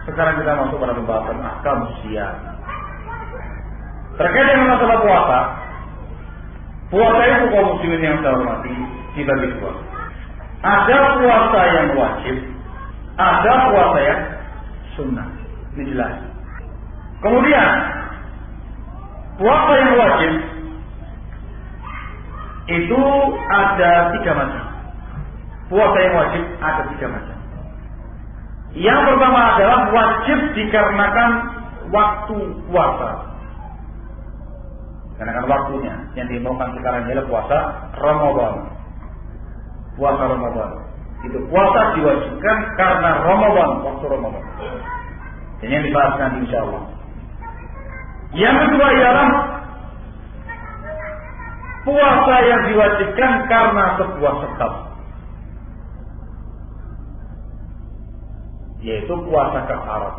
Sekarang kita masuk pada pembahasan ahkam siyam. Terkait dengan masalah puasa, puasa itu kaum muslimin yang saya hormati dibagi dua. Ada puasa yang wajib, ada puasa yang sunnah. Ini jelas. Kemudian puasa yang wajib itu ada 3 macam. Puasa yang wajib ada 3 macam. Yang pertama adalah wajib dikarenakan waktu puasa. Karena waktunya yang dimaukan sekarang adalah puasa Ramadan. Puasa Ramadan. Itu puasa diwajibkan karena Ramadan, waktu Ramadan. Dan yang dibahas nanti insyaallah. Yang kedua ialah puasa yang diwajibkan karena sebuah sebab, yaitu puasa kafarat.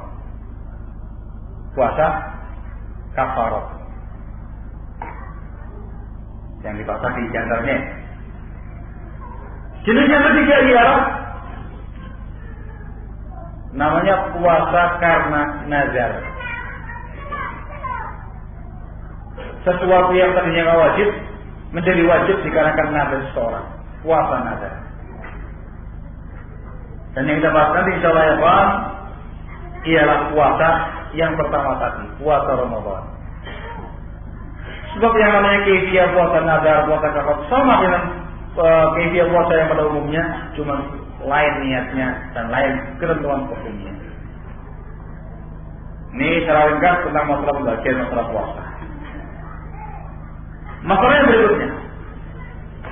Puasa kafarat yang dibahas di antaranya. Jenis yang ketiga ialah namanya puasa karena nazar. Sesuatu yang tadinya wajib menjadi wajib dikarenakan nazar seseorang. Puasa nazar. Dan yang kita bahas nanti insyaallah ya Pak, ialah puasa yang pertama tadi, puasa Ramadan. Sebab yang namanya kaifiyah puasa nazar, puasa kafarat sama dengan kaifiyah puasa yang pada umumnya, cuma lain niatnya dan lain ketentuan hukumnya. Ini secara ringkas tentang masalah pembagian masalah puasa. Masalah yang berikutnya,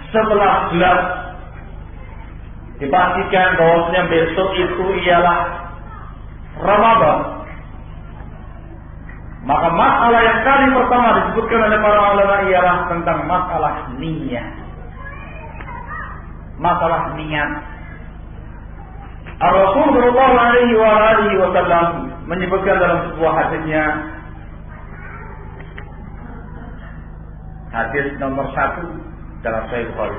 setelah jelas dipastikan bahwasanya besok itu ialah Ramadan, maka masalah yang kali pertama disebutkan oleh para ulama ialah tentang masalah niat. Masalah niat. Rasulullah SAW menyebutkan dalam sebuah hadisnya, hadis nomor 1 dalam Sahih Bukhari.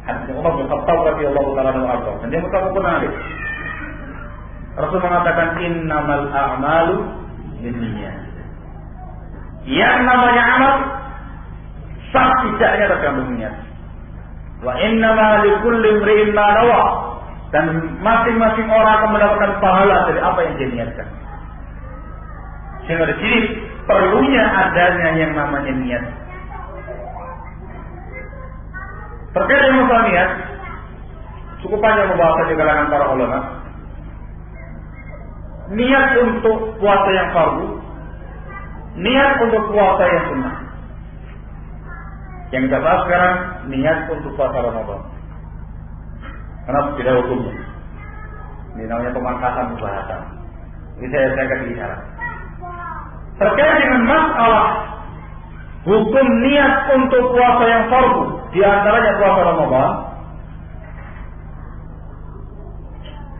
Hadis Umar bin Khattab radhiyallahu taala anhu, dan dia muttafaqun alaih. Rasul mengatakan innamal a'malu binniyat. Yang namanya amal sah tidaknya tergantung niat. Wa innama likulli imri'in ma nawa. Dan masing-masing orang akan mendapatkan pahala dari apa yang dia niatkan. Sehingga di sini perlunya adanya yang namanya niat. Terkait dengan masalah niat, cukup panjang pembahasan di kalangan para ulama. Niat untuk puasa yang fardu, niat untuk puasa yang sunnah. Yang kita bahas sekarang niat untuk puasa Ramadan. Karena tidak hukumnya. Ini namanya pemangkasan pembahasan. Ini saya kasih isyarat. Terkait dengan masalah hukum niat untuk puasa yang fardu, di antaranya puasa Ramadan.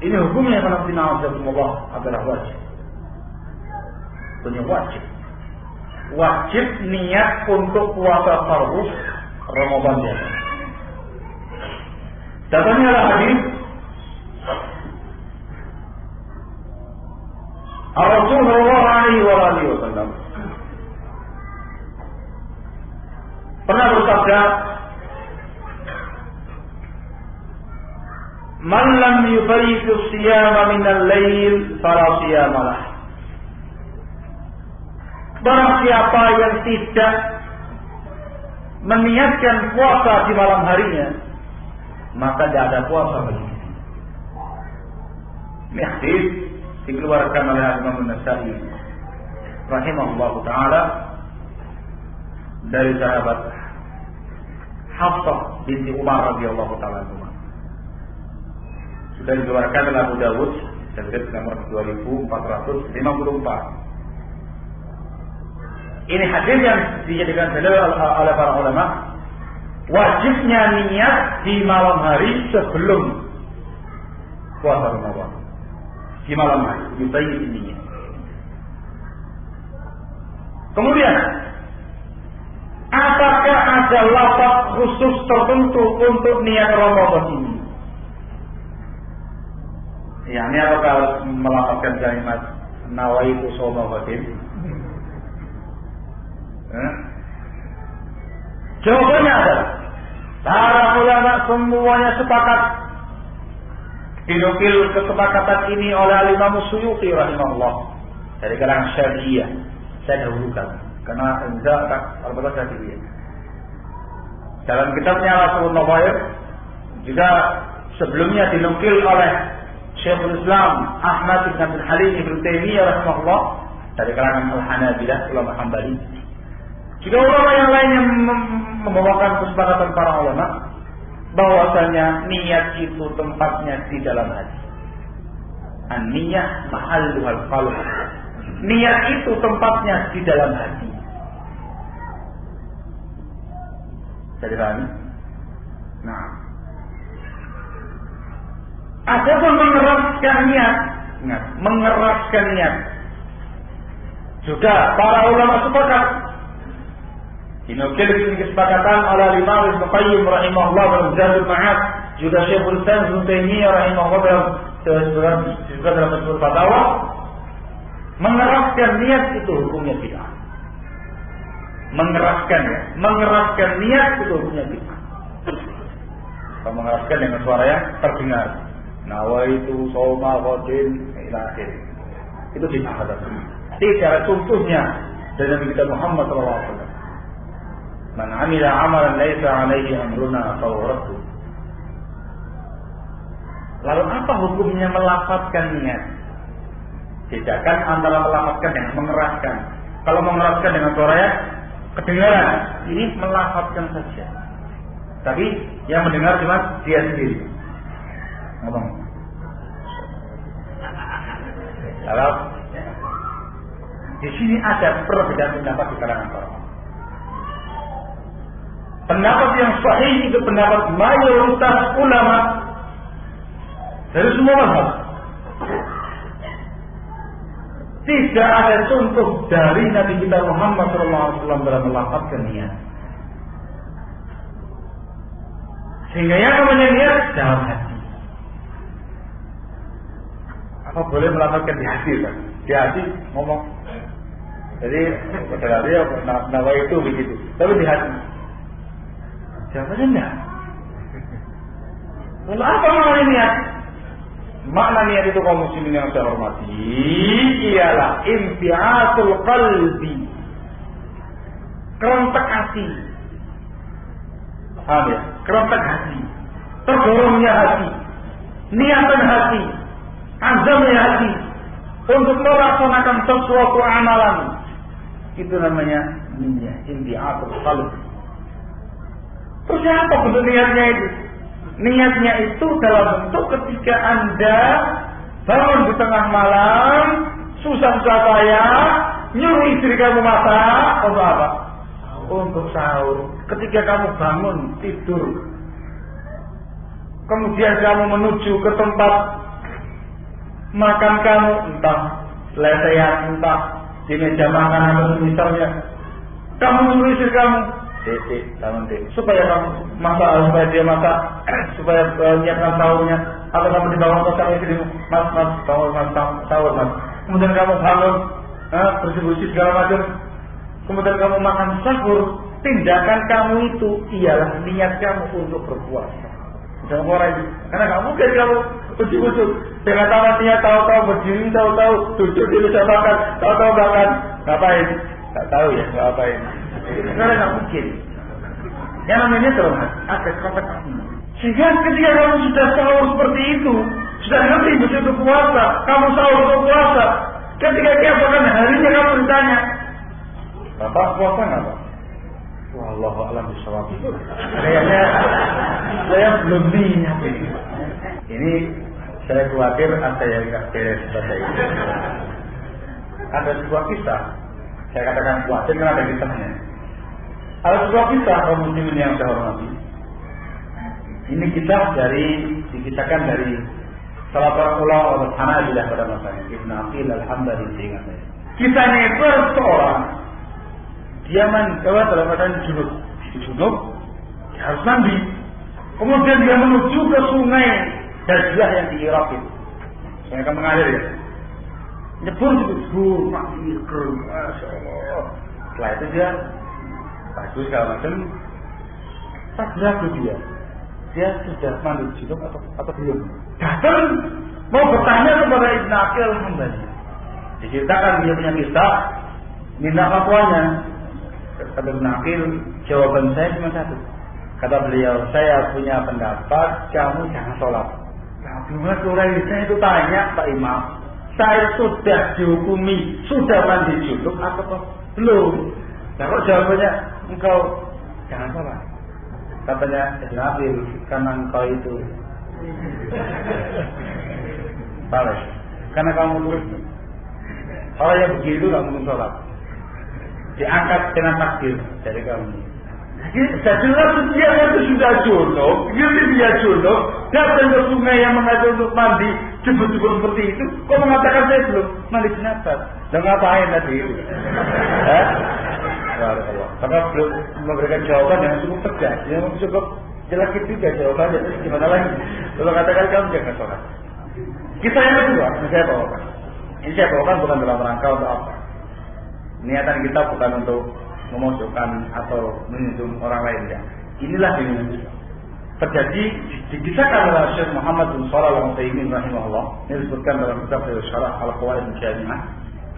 Ini hukumnya karena Allah adalah wajib. Punya wajib. Wajib niat untuk puasa fardu Ramadan biasa. Datangnya adalah hadis Rasulullah SAW pernah bersabda, "Man lam yubayyitu siyama minal lail fala siyama lah." Barang siapa yang tidak meniatkan puasa di malam harinya, maka tidak ada puasa bagi dia. Ini hadis dikeluarkan oleh Imam An-Nasa'i rahimahullahu taala dari sahabat Hafsah binti Umar radhiyallahu taala anha. Sudah dikeluarkan oleh Abu Dawud dan hadis nomor 2454. Ini hadis yang dijadikan dalil oleh para ulama wajibnya niat di malam hari sebelum puasa Ramadan. Di malam hari dibayar niat. Kemudian apakah ada lafaz khusus tertentu untuk niat Ramadan ini? Ya, ini apakah melafazkan kalimat nawaitu shauma ghadin? Jawabannya adalah para ulama semuanya sepakat. Dinukil kesepakatan ini oleh Imam Suyuti rahimahullah dari kalangan Syafi'iyah. Saya dahulukan karena enggak tak al-Baqarah Syafi'iyah. Dalam kitabnya Rasulun Nawair juga sebelumnya dinukil oleh Syekhul Islam Ahmad bin Abdul Halim Ibnu Taimiyah rahimahullah dari kalangan Al-Hanabilah ulama Hambali. Juga ulama yang lain yang membawakan kesepakatan para ulama bahwasanya niat itu tempatnya di dalam hati. An-niyah mahalluhal qalb. Niat itu tempatnya di dalam hati. Jadi pahami? Nah, ada pun mengeraskan niat. Ingat, mengeraskan niat. Juga para ulama sepakat. Dinukil ini kesepakatan oleh Imam Ibnu Qayyim rahimahullah dalam Zadul Ma'ad, juga Syekhul Islam Ibnu Taimiyah rahimahullah dalam Majmu' Fatawa, mengeraskan niat itu hukumnya bid'ah. Mengeraskan niat itu hukumnya bid'ah. Kalau mengeraskan dengan suara yang terdengar, nawaitu shauma ghadin ila akhir. Itu bid'ah. Tidak ada contohnya dari Nabi kita Muhammad sallallahu alaihi wasallam. Man 'amila 'amalan laisa 'alaihi amruna fahuwa radd. Lalu apa hukumnya melafazkan niat? Bedakan antara melafazkan dan mengeraskan. Kalau mengeraskan dengan suara yang kedengaran, ini melafazkan saja. Tapi yang mendengar cuma dia sendiri. Ngomong. Kalau di sini ada perbedaan pendapat di kalangan para ulama. Pendapat yang sahih itu pendapat mayoritas ulama dari semua mazhab. Tidak ada contoh dari Nabi kita Muhammad SAW dalam melafazkan niat. Sehingga yang namanya niat dalam hati. Apa boleh melafazkan di hati kan? Di hati ngomong. Jadi pada dia nawa itu begitu. Tapi di hati. Jawabannya enggak. Lalu apa makna niat? Makna niat itu kaum muslimin yang saya hormati ialah infiatul qalbi, kerontak hati. Paham ya? Kerontak hati, terdorongnya hati, niatan hati, azamnya hati untuk melaksanakan sesuatu amalan. Itu namanya niat, infiatul qalbi. Terus apa bentuk niatnya itu? Niatnya itu dalam bentuk ketika Anda bangun di tengah malam, susah-susah payah, nyuruh istri kamu masak, untuk apa? Untuk sahur. Ketika kamu bangun tidur, kemudian kamu menuju ke tempat makan kamu, entah lesehan, entah di meja makan atau misalnya, kamu nyuruh istri kamu, supaya kamu masak, supaya dia masak, supaya menyiapkan sahurnya, atau kamu dibawa ke sang istrimu, mas, bangun sahur mas. Kemudian kamu bangun, bersih-bersih segala macam. Kemudian kamu makan sahur. Tindakan kamu itu ialah niat kamu untuk berpuasa. Jangan orang itu, karena kamu mungkin kamu ujuk-ujuk dengan tamatnya tahu-tahu berdiri, tahu-tahu duduk di meja makan, tahu-tahu makan, ngapain? Tak tahu ya, ngapain? Karena nggak mungkin. Yang namanya terhormat ada kata-kata. Sehingga ketika kamu sudah sahur seperti itu, sudah ngerti betul berpuasa, kamu sahur berpuasa. Ketika keesokan harinya kamu ditanya, Bapak puasa nggak Pak? Wallahu a'lam bishawab. Kayaknya saya belum niat ini. Ini saya khawatir ada yang nggak beres pada itu. Ada sebuah kisah. Saya katakan khawatir karena ada kisahnya. Ada sebuah kisah kaum muslimin yang saya hormati. Ini kisah dikisahkan dari salah seorang ulama Hanabilah pada masanya, Ibnu Aqil Al-Hambali seingat saya. Kisahnya itu seorang dia dalam keadaan junub, harus mandi. Kemudian dia menuju ke sungai Dajlah yang di Irak itu. mereka mengalir ya. Nyebur, mati kering, masya Allah. Setelah itu dia bagus segala macam. Tak ragu dia sudah mandi junub atau belum. Datang mau bertanya kepada Ibn Aqil Al-Hambali. Diceritakan dia punya kisah, minta fatwanya. Kata Ibn Aqil, jawaban saya cuma satu. Kata beliau, saya punya pendapat, kamu jangan sholat. Nah, Quraisy itu tanya Pak Imam, saya sudah dihukumi, sudah mandi junub atau belum? Nah, kok jawabannya engkau jangan sholat. Katanya Ibn Aqil, karena engkau itu salah, karena kamu lurus. Orang yang begitu nggak mungkin sholat. Diangkat dengan takdir dari kamu. Jadi dia itu sudah junub, dia junub, datang ke sungai yang mengajar untuk mandi, jebur-jebur seperti itu. Kok mengatakan saya belum mandi jenazah? Dan ngapain tadi itu? Karena belum memberikan jawaban yang cukup tegas, yang cukup jelas juga jawabannya. Gimana lagi? Kalau katakan kamu jangan sholat. Kisah yang kedua, ini saya bawakan. Ini saya bawakan bukan dalam rangka untuk apa. Niatan kita bukan untuk memojokkan atau menyinggung orang lain ya. Inilah yang terjadi dikisahkan oleh Syekh Muhammad bin Shalih Al-Utsaimin rahimahullah. Ini disebutkan dalam kitab Syarah Al-Qawaid Al-Jami'ah.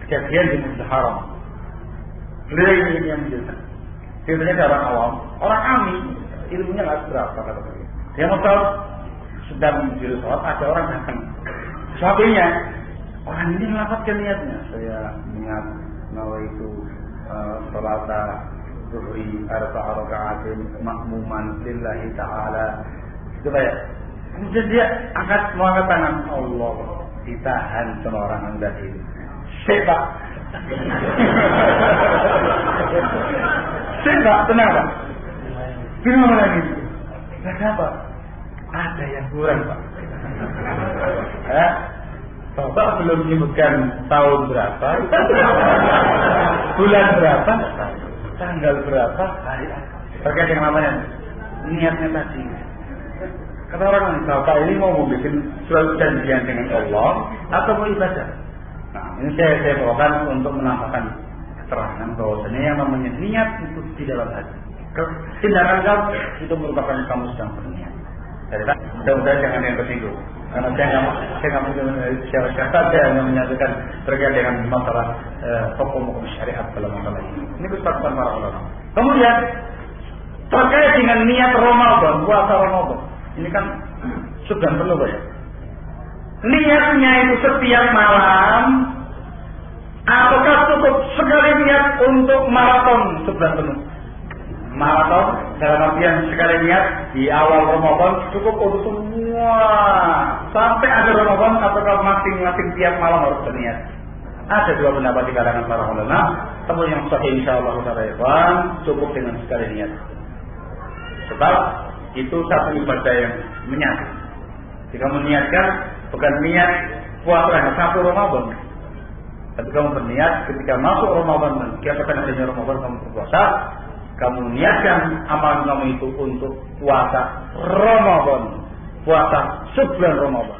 Kejadian di Masjidil Haram. Beliau ini yang menjelaskan. Ceritanya orang awam, orang ami, ilmunya nggak seberapa kata beliau. Dia motor sedang menuju sholat, ada orang datang. Suaminya, orang ini melafatkan niatnya. Saya niat nawaitu salata zuhri arba'a raka'atin makmuman lillahi ta'ala. Itu kayak kemudian dia mengangkat tangan. Allah, ditahan sama orang yang tadi. Sebab sebab tenang Pak. Kenapa lagi? Kenapa? Ada yang kurang Pak. Bapak belum menyebutkan tahun berapa, bulan berapa, tanggal berapa, hari apa. Terkait dengan namanya niatnya tadi. Kata orang, Bapak ini mau bikin suatu janjian dengan Allah atau mau ibadah? Nah, ini saya bawakan untuk menambahkan keterangan bahwasanya yang namanya niat itu di dalam hati. Tindakan kamu itu merupakan kamu sedang berniat. Jadi mudah-mudahan jangan yang tersinggung. Karena saya nggak mungkin siapa-siapa saya hanya menyatakan terkait dengan masalah hukum syariat dalam masalah ini. Ini kesepakatan para ulama. Kemudian terkait dengan niat Ramadan, puasa Ramadan, ini kan sudah penuh ya. Niatnya itu setiap malam, ataukah cukup sekali niat untuk maraton sebulan penuh? Maraton dalam artian sekali niat di awal Ramadan cukup untuk semua sampai akhir Ramadan ataukah masing-masing tiap malam harus berniat? Ada dua pendapat di kalangan para ulama. Namun yang sahih insyaallah cukup dengan sekali niat. Sebab itu satu ibadah yang menyatu. Jika meniatkan bukan niat puasa hanya satu Ramadan, tapi kamu berniat ketika masuk Ramadan dan kiasan adanya Ramadan kamu berpuasa. Kamu niatkan amalan kamu itu untuk puasa Ramadan, puasa sebulan Ramadan.